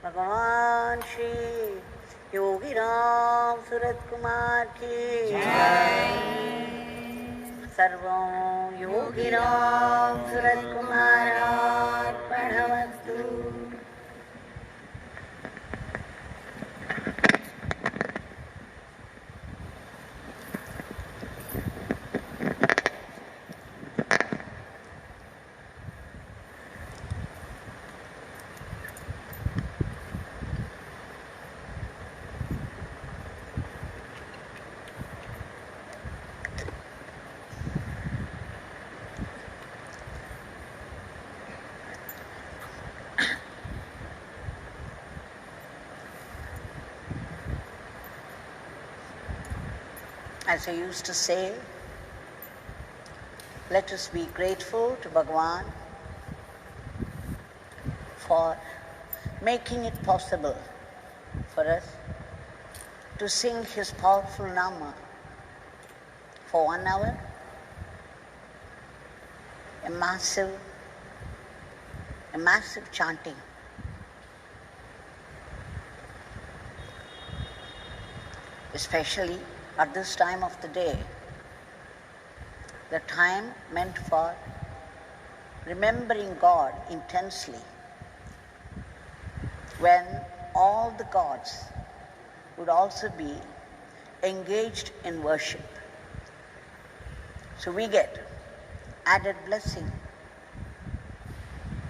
Bhagwan Shri Yogi Ramsuratkumar ki Jai. Sarvam Yogi Ramsuratkumar Arpanamastu. As I used to say, let us be grateful to Bhagavan for making it possible for us to sing his powerful Nama for 1 hour, a massive chanting. Especially at this time of the day, the time meant for remembering God intensely, when all the gods would also be engaged in worship. So we get added blessing.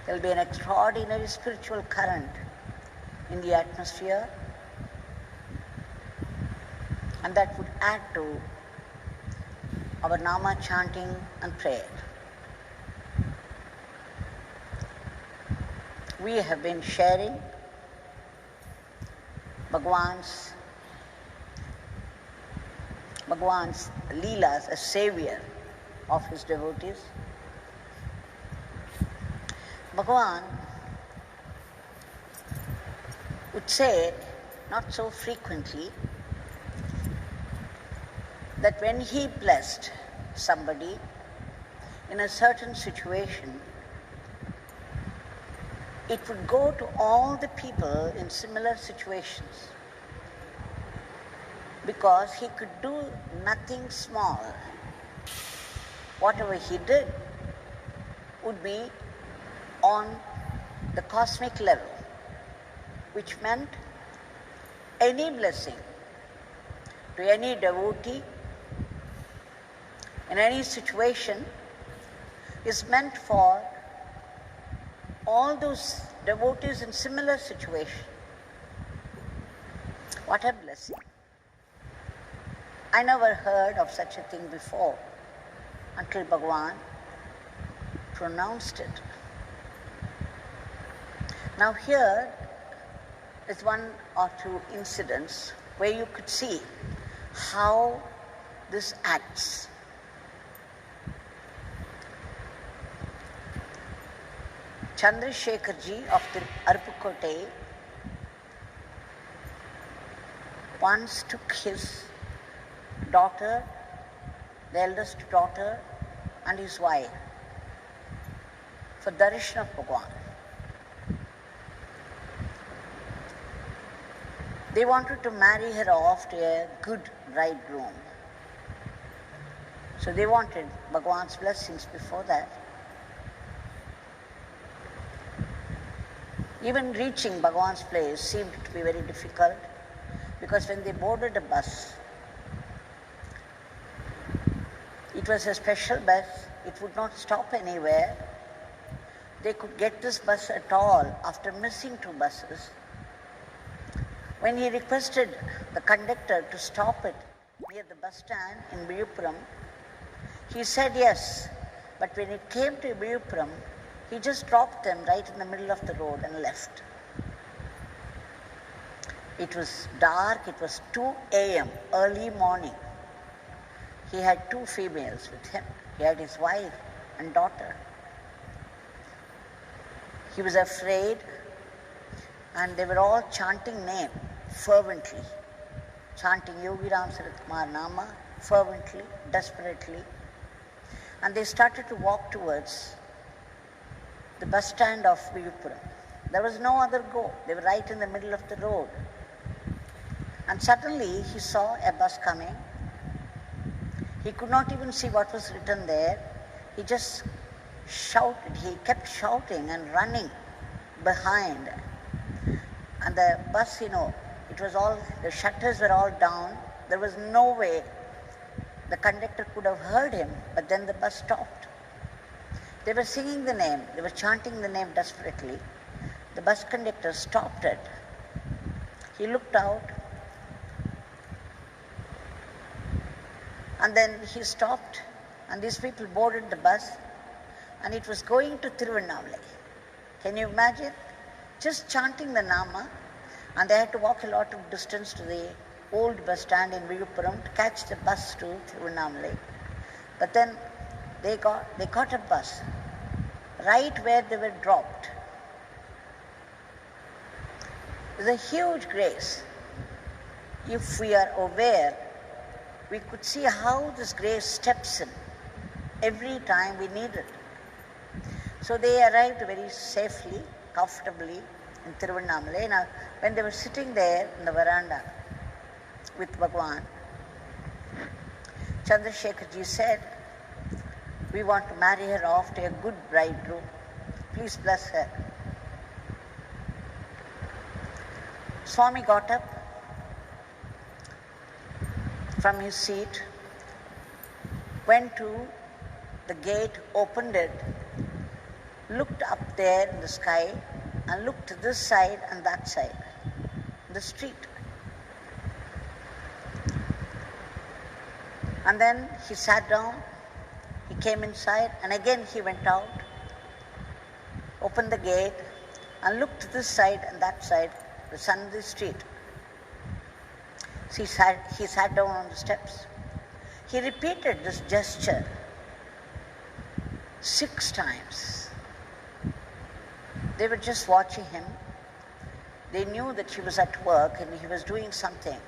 There will be an extraordinary spiritual current in the atmosphere, and that would add to our Nama chanting and prayer. We have been sharing Bhagwan's Leelas as savior of his devotees. Bhagavan would say, not so frequently, that when he blessed somebody in a certain situation, it would go to all the people in similar situations, because he could do nothing small. Whatever he did would be on the cosmic level, which meant any blessing to any devotee in any situation is meant for all those devotees in similar situation. What a blessing. I never heard of such a thing before until Bhagavan pronounced it. Now here is 1 or 2 incidents where you could see how this acts. Chandrasekhar ji of the Aruppukottai once took his daughter, the eldest daughter, and his wife for darshan of Bhagwan. They wanted to marry her off to a good bridegroom. So they wanted Bhagwan's blessings before that. Even reaching Bhagwan's place seemed to be very difficult, because when they boarded a bus, it was a special bus, it would not stop anywhere. They could get this bus at all after missing 2 buses. When he requested the conductor to stop it near the bus stand in Viluppuram, he said yes, but when it came to Viluppuram, he just dropped them right in the middle of the road and left. It was dark, it was 2 a.m., early morning. He had 2 females with him. He had his wife and daughter. He was afraid, and they were all chanting name fervently, chanting Yogi Ramsuratkumar Nama fervently, desperately. And they started to walk towards the bus stand of Viluppuram. There was no other go. They were right in the middle of the road. And suddenly he saw a bus coming. He could not even see what was written there. He just shouted. He kept shouting and running behind. And the bus, it was all, the shutters were all down. There was no way the conductor could have heard him, but then the bus stopped. They were singing the name. They were chanting the name desperately. The bus conductor stopped it. He looked out, and then he stopped, and these people boarded the bus, and it was going to Tiruvannamalai. Can you imagine? Just chanting the Nama, and they had to walk a lot of distance to the old bus stand in Viluppuram to catch the bus to Tiruvannamalai. But then they got a bus right where they were dropped. It was a huge grace. If we are aware, we could see how this grace steps in every time we need it. So they arrived very safely, comfortably in Tiruvannamalai. Now, when they were sitting there in the veranda with Bhagwan, Chandrasekhar ji said, "We want to marry her off to a good bridegroom. Please bless her." Swami got up from his seat, went to the gate, opened it, looked up there in the sky, and looked to this side and that side, the street. And then he sat down, he came inside, and again he went out, opened the gate, and looked to this side and that side, the sun of the street. So he sat down on the steps. He repeated this gesture 6 times. They were just watching him. They knew that he was at work and he was doing something.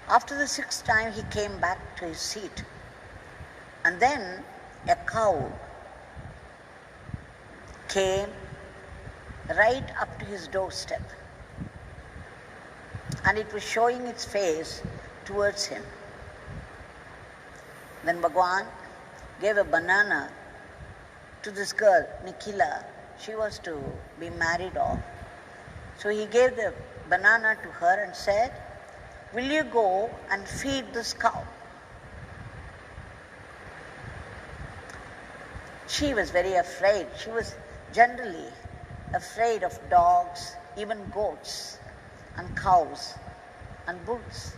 After the 6th time, he came back to his seat. And then a cow came right up to his doorstep. And it was showing its face towards him. Then Bhagwan gave a banana to this girl, Nikhila. She was to be married off. So he gave the banana to her and said, "Will you go and feed this cow?" She was very afraid. She was generally afraid of dogs, even goats, and cows, and bulls.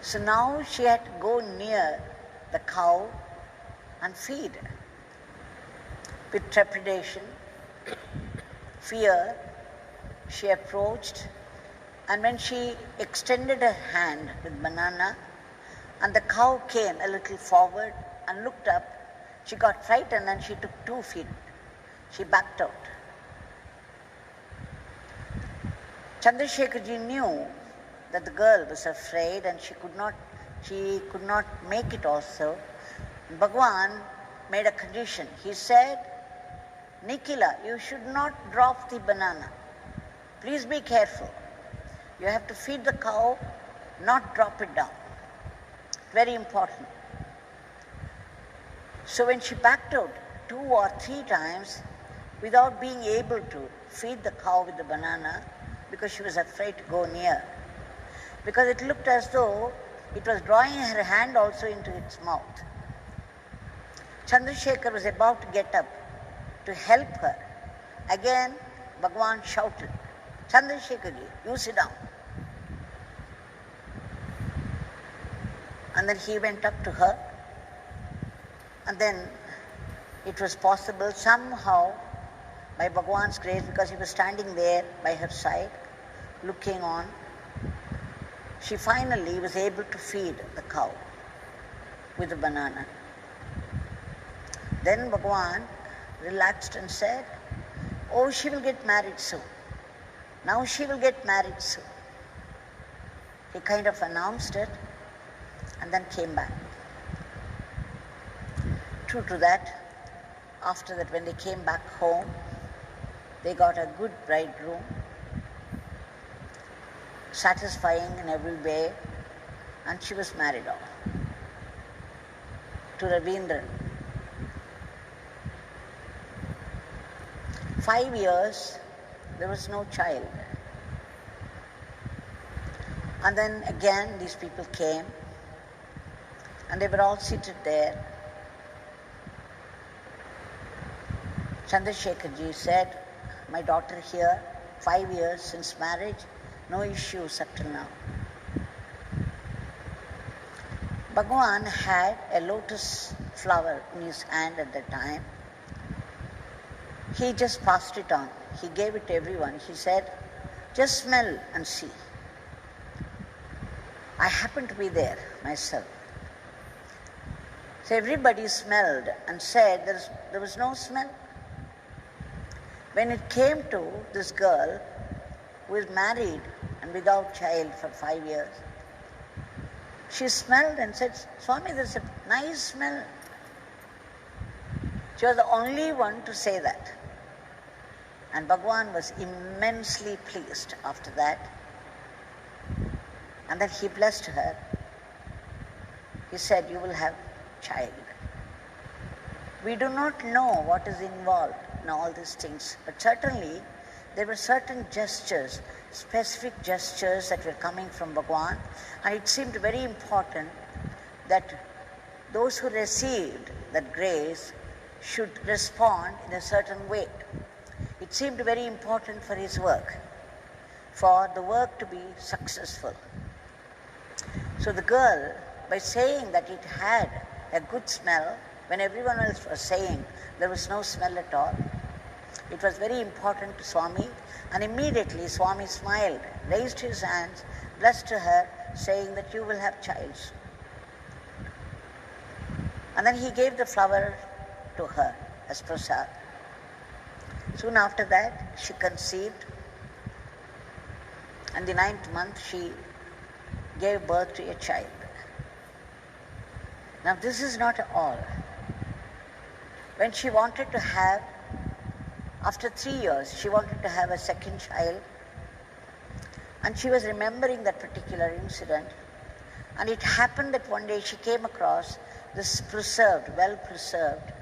So now she had to go near the cow and feed. With trepidation, fear, she approached, and when she extended her hand with banana, and the cow came a little forward and looked up, she got frightened and she took 2 feet. She backed out. Chandrasekhar ji knew that the girl was afraid and she could not make it also. Bhagwan made a condition. He said, "Nikhila, you should not drop the banana. Please be careful. You have to feed the cow, not drop it down. Very important." So when she backed out 2 or 3 times without being able to feed the cow with the banana, because she was afraid to go near, because it looked as though it was drawing her hand also into its mouth. Chandrasekhar was about to get up to help her. Again, Bhagwan shouted, "Chandrasekhar ji, you sit down." And then he went up to her, and then it was possible somehow, by Bhagwan's grace, because he was standing there by her side, looking on, she finally was able to feed the cow with the banana. Then Bhagwan relaxed and said, "Oh, she will get married soon. Now she will get married soon." He kind of announced it and then came back. True to that, after that, when they came back home, they got a good bridegroom, satisfying in every way, and she was married off to Ravindran. 5 years, there was no child. And then again, these people came, and they were all seated there. Chandrasekhar ji said, my daughter here, 5 years since marriage, no issues up till now. Bhagavan had a lotus flower in his hand at that time. He just passed it on. He gave it to everyone. He said, just smell and see. I happened to be there myself. So everybody smelled and said there was no smell. When it came to this girl who is married and without child for 5 years, she smelled and said, Swami, there's a nice smell. She was the only one to say that. And Bhagavan was immensely pleased after that. And then he blessed her. He said, you will have child. We do not know what is involved in all these things, but certainly there were certain gestures, specific gestures that were coming from Bhagavan, and it seemed very important that those who received that grace should respond in a certain way. It seemed very important for his work, for the work to be successful. So the girl, by saying that it had a good smell, when everyone else was saying there was no smell at all, it was very important to Swami, and immediately Swami smiled, raised his hands, blessed her, saying that you will have child. And then he gave the flower to her as prasad. Soon after that, she conceived, and the 9th month she gave birth to a child. Now this is not all. When she wanted to have, after 3 years, she wanted to have a second child, and she was remembering that particular incident, and it happened that one day she came across this preserved, well-preserved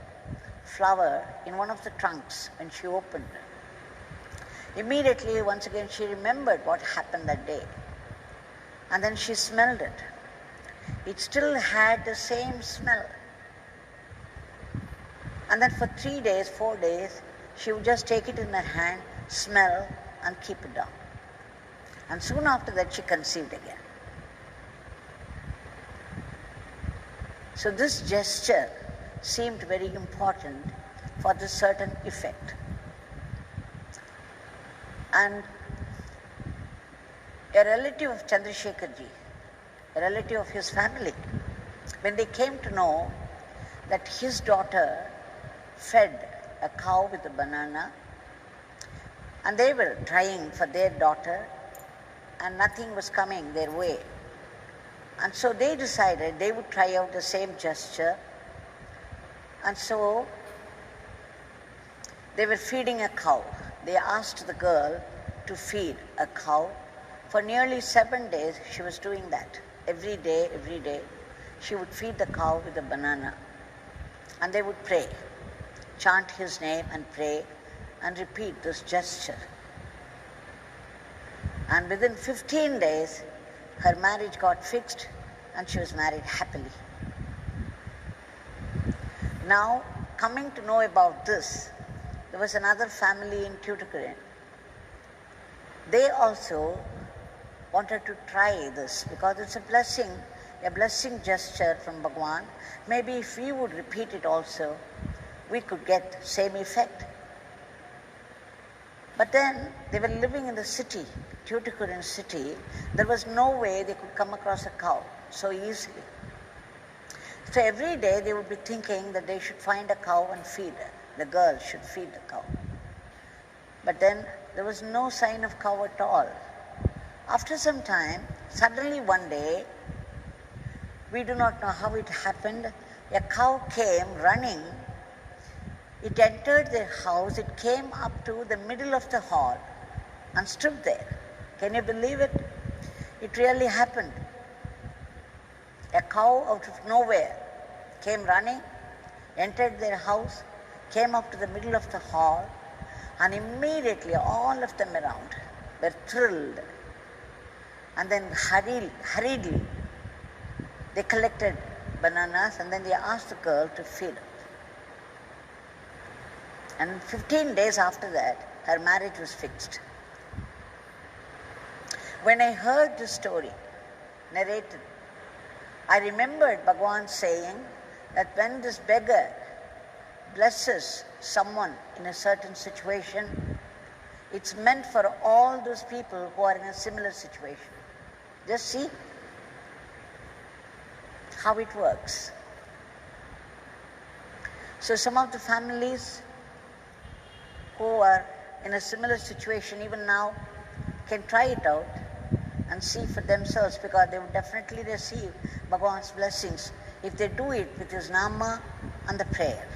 flower in one of the trunks when she opened it. Immediately, once again, she remembered what happened that day, and then she smelled it. It still had the same smell. And then for 3 days, 4 days, she would just take it in her hand, smell, and keep it down. And soon after that, she conceived again. So this gesture seemed very important for this certain effect. And a relative of Chandrasekhar ji, a relative of his family, when they came to know that his daughter fed a cow with a banana, and they were trying for their daughter, and nothing was coming their way. And so they decided they would try out the same gesture, and so they were feeding a cow. They asked the girl to feed a cow. For nearly 7 days she was doing that. Every day, she would feed the cow with a banana. And they would pray, chant his name and pray, and repeat this gesture. And within 15 days, her marriage got fixed, and she was married happily. Now, coming to know about this, there was another family in Tuticorin. They also wanted to try this because it's a blessing gesture from Bhagavan. Maybe if we would repeat it also, we could get the same effect. But then they were living in the city, Tuticorin city. There was no way they could come across a cow so easily. So every day they would be thinking that they should find a cow and feed her. The girl should feed the cow. But then there was no sign of cow at all. After some time, suddenly one day, we do not know how it happened, a cow came running It entered their house, it came up to the middle of the hall and stood there. Can you believe it? It really happened. A cow out of nowhere came running, entered their house, came up to the middle of the hall, and immediately all of them around were thrilled. And then hurriedly, they collected bananas and then they asked the girl to feed it. And 15 days after that, her marriage was fixed. When I heard the story narrated, I remembered Bhagavan saying that when this beggar blesses someone in a certain situation, it's meant for all those people who are in a similar situation. Just see how it works. So some of the families who are in a similar situation even now can try it out and see for themselves, because they would definitely receive Bhagavan's blessings if they do it with his Nama and the prayer.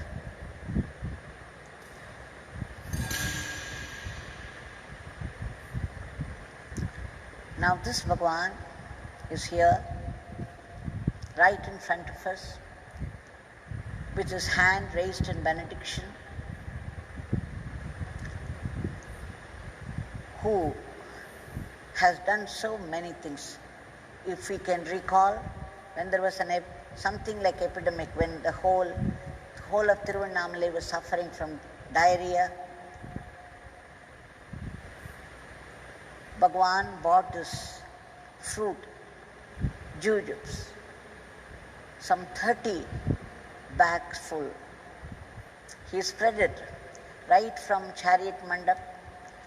Now this Bhagavan is here, right in front of us, with his hand raised in benediction, who has done so many things. If we can recall, when there was something like epidemic, when the whole of Tiruvannamalai was suffering from diarrhea, Bhagavan bought this fruit, jujubes, some 30 bags full. He spread it right from Chariot Mandap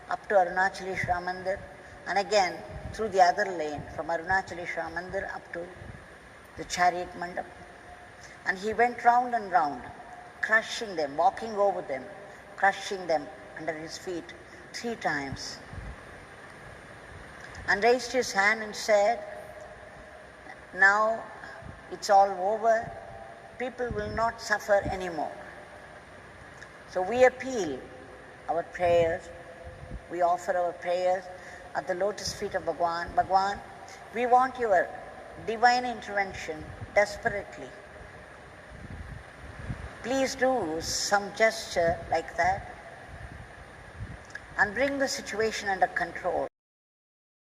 up to Arunachaleshwara Mandir, and again through the other lane from Arunachaleshwara Mandir up to the Chariot Mandap. And he went round and round, crushing them, walking over them, crushing them under his feet 3 times. And raised his hand and said, now it's all over, people will not suffer anymore. So we appeal our prayers, we offer our prayers at the lotus feet of Bhagavan. Bhagavan, we want your divine intervention desperately. Please do some gesture like that and bring the situation under control.